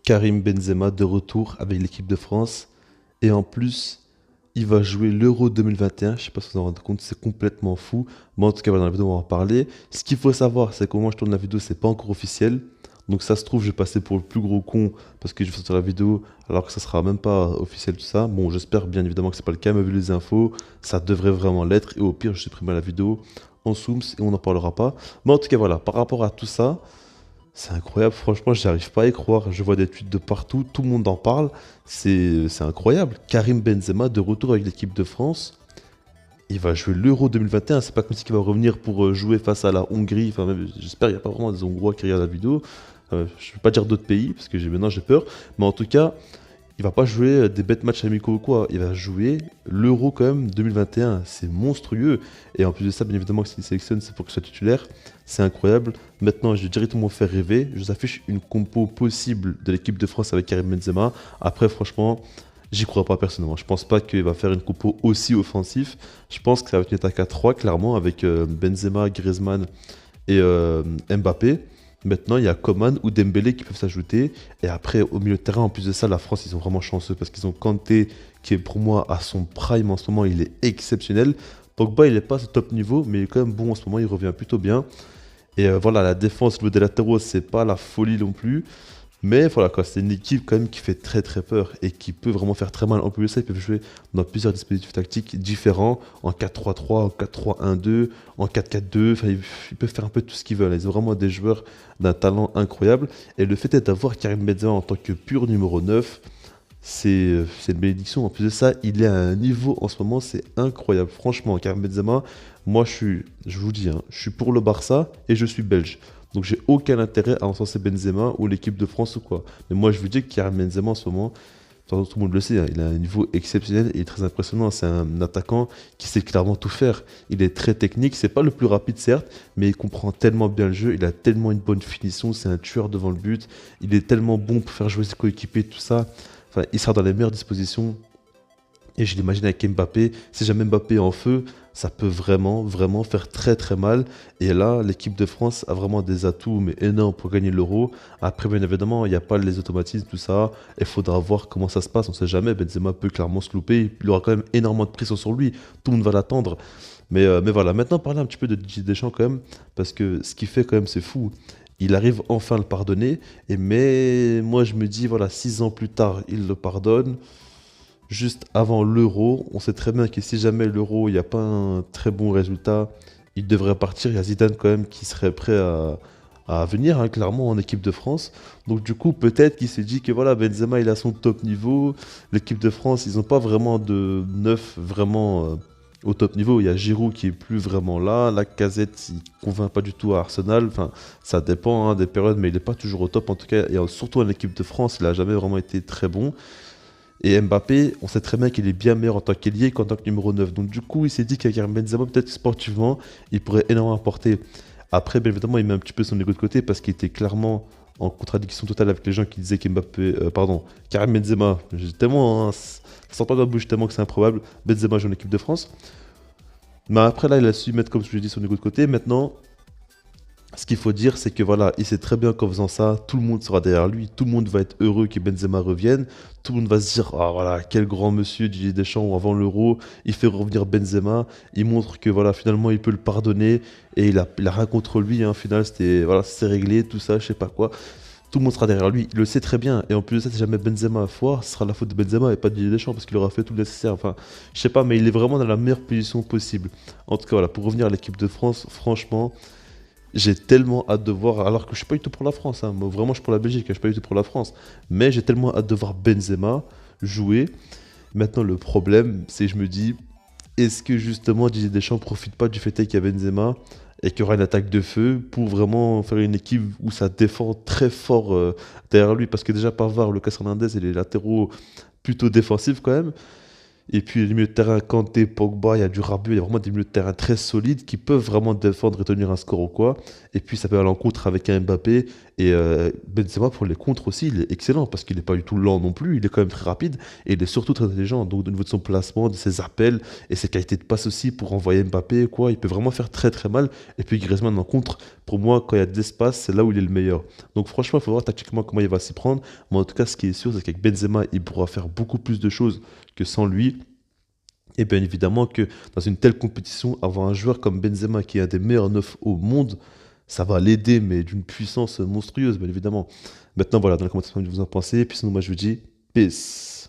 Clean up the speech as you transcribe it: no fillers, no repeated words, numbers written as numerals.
Karim Benzema de retour avec l'équipe de France. Et en plus, il va jouer l'Euro 2021. Je sais pas si vous en rendez compte, c'est complètement fou. Mais en tout cas, voilà, dans la vidéo, on va en parler. Ce qu'il faut savoir, c'est qu'au moment où je tourne la vidéo, c'est pas encore officiel. Donc ça se trouve, je vais passer pour le plus gros con parce que je vais sortir la vidéo alors que ça sera même pas officiel tout ça. Bon, j'espère bien évidemment que c'est pas le cas, mais vu les infos, ça devrait vraiment l'être. Et au pire, je supprimerai la vidéo en Zooms et on n'en parlera pas. Mais en tout cas, voilà, par rapport à tout ça, c'est incroyable, franchement, j'arrive pas à y croire. Je vois des tweets de partout, tout le monde en parle. C'est incroyable. Karim Benzema de retour avec l'équipe de France. Il va jouer l'Euro 2021. C'est pas comme si il va revenir pour jouer face à la Hongrie. Enfin, j'espère qu'il n'y a pas vraiment des Hongrois qui regardent la vidéo. Je ne vais pas dire d'autres pays parce que maintenant j'ai peur. Mais en tout cas, il va pas jouer des bêtes matchs amicaux ou quoi. Il va jouer l'Euro quand même 2021. C'est monstrueux. Et en plus de ça, bien évidemment, que s'il sélectionne, c'est pour qu'il soit titulaire. C'est incroyable. Maintenant, je vais directement vous faire rêver. Je vous affiche une compo possible de l'équipe de France avec Karim Benzema. Après, franchement, j'y crois pas personnellement. Je pense pas qu'il va faire une compo aussi offensif. Je pense que ça va être une attaque à 3, clairement, avec Benzema, Griezmann et Mbappé. Maintenant, il y a Coman ou Dembélé qui peuvent s'ajouter. Et après, au milieu de terrain, en plus de ça, la France, ils sont vraiment chanceux parce qu'ils ont Kanté qui est pour moi à son prime en ce moment. Il est exceptionnel. Pogba, il n'est pas à ce top niveau, mais il est quand même bon en ce moment. Il revient plutôt bien. Et voilà, la défense, le niveau des latéraux, c'est pas la folie non plus. Mais voilà quoi, c'est une équipe quand même qui fait très très peur et qui peut vraiment faire très mal. En plus de ça, ils peuvent jouer dans plusieurs dispositifs tactiques différents, en 4-3-3, en 4-3-1-2, en 4-4-2. Enfin, ils peuvent faire un peu tout ce qu'ils veulent. Ils ont vraiment des joueurs d'un talent incroyable. Et le fait d'avoir Karim Benzema en tant que pur numéro 9, c'est une bénédiction. En plus de ça, il est à un niveau en ce moment, c'est incroyable. Franchement, Karim Benzema, moi je vous dis, hein, je suis pour le Barça et je suis belge. Donc j'ai aucun intérêt à encenser Benzema ou l'équipe de France ou quoi. Mais moi je vous dis que Karim Benzema en ce moment, tout le monde le sait, hein, il a un niveau exceptionnel et il est très impressionnant. C'est un attaquant qui sait clairement tout faire. Il est très technique, c'est pas le plus rapide certes, mais il comprend tellement bien le jeu, il a tellement une bonne finition, c'est un tueur devant le but, il est tellement bon pour faire jouer ses coéquipiers, tout ça. Enfin, il sera dans les meilleures dispositions. Et je l'imagine avec Mbappé. Si jamais Mbappé est en feu, ça peut vraiment, vraiment faire très très mal. Et là, l'équipe de France a vraiment des atouts mais énormes pour gagner l'Euro. Après, bien évidemment, il n'y a pas les automatismes, tout ça. Il faudra voir comment ça se passe. On ne sait jamais. Benzema peut clairement se louper. Il aura quand même énormément de pression sur lui. Tout le monde va l'attendre. Mais voilà, maintenant parler un petit peu de Didier Deschamps quand même, parce que ce qu'il fait quand même, c'est fou. Il arrive enfin à le pardonner, mais moi je me dis, voilà, 6 ans plus tard, il le pardonne juste avant l'Euro. On sait très bien que si jamais l'Euro, il n'y a pas un très bon résultat, il devrait partir. Il y a Zidane quand même qui serait prêt à venir, hein, clairement, en équipe de France. Donc du coup, peut-être qu'il s'est dit que voilà, Benzema, il a son top niveau. L'équipe de France, ils n'ont pas vraiment de neuf vraiment au top niveau. Il y a Giroud qui est plus vraiment là. Lacazette, il convainc pas du tout à Arsenal. Enfin, ça dépend hein, des périodes, mais il n'est pas toujours au top en tout cas. Et surtout en équipe de France, il n'a jamais vraiment été très bon. Et Mbappé, on sait très bien qu'il est bien meilleur en tant qu'ailier qu'en tant que numéro 9. Donc du coup, il s'est dit qu'avec Benzema, peut-être sportivement, il pourrait énormément apporter. Après, bien évidemment, il met un petit peu son ego de côté parce qu'il était clairement en contradiction totale avec les gens qui disaient qu'Mbappé, pardon, Karim Benzema, j'ai tellement, hein, ça sort pas de la bouche tellement que c'est improbable, Benzema joue en équipe de France. Mais après, là, il a su mettre, comme je l'ai dit, son ego de côté. Maintenant, ce qu'il faut dire, c'est que voilà, il sait très bien qu'en faisant ça, tout le monde sera derrière lui, tout le monde va être heureux que Benzema revienne, tout le monde va se dire, ah voilà, quel grand monsieur Didier Deschamps avant l'Euro, il fait revenir Benzema, il montre que voilà, finalement il peut le pardonner et il a rien contre lui, hein, au final c'était voilà, c'est réglé, tout ça, je sais pas quoi. Tout le monde sera derrière lui, il le sait très bien. Et en plus de ça, si jamais Benzema a foire, ce sera la faute de Benzema et pas de Didier Deschamps parce qu'il aura fait tout le nécessaire. Enfin, je sais pas, mais il est vraiment dans la meilleure position possible. En tout cas, voilà, pour revenir à l'équipe de France, franchement, j'ai tellement hâte de voir, alors que je suis pas du tout pour la France, hein. Moi, vraiment je suis pour la Belgique, hein, je suis pas du tout pour la France. Mais j'ai tellement hâte de voir Benzema jouer. Maintenant le problème, c'est que je me dis, est-ce que justement Didier Deschamps profite pas du fait qu'il y a Benzema et qu'il y aura une attaque de feu pour vraiment faire une équipe où ça défend très fort derrière lui? Parce que déjà Pavard, Lucas Hernandez et les latéraux plutôt défensifs quand même. Et puis les milieux de terrain, Kanté, Pogba, il y a du Rabiot, il y a vraiment des milieux de terrain très solides qui peuvent vraiment défendre et tenir un score ou quoi. Et puis ça peut aller en contre avec un Mbappé. Et Benzema pour les contres aussi, il est excellent parce qu'il n'est pas du tout lent non plus, il est quand même très rapide et il est surtout très intelligent. Donc au niveau de son placement, de ses appels et ses qualités de passe aussi pour envoyer Mbappé, quoi, il peut vraiment faire très très mal. Et puis Griezmann en contre, pour moi, quand il y a de l'espace, c'est là où il est le meilleur. Donc franchement, il faut voir tactiquement comment il va s'y prendre. Mais en tout cas, ce qui est sûr, c'est qu'avec Benzema, il pourra faire beaucoup plus de choses que sans lui. Et bien évidemment que dans une telle compétition, avoir un joueur comme Benzema qui est un des meilleurs neufs au monde, ça va l'aider, mais d'une puissance monstrueuse, bien évidemment. Maintenant, voilà, dans les commentaires, vous en pensez. Puis sinon, moi, je vous dis peace.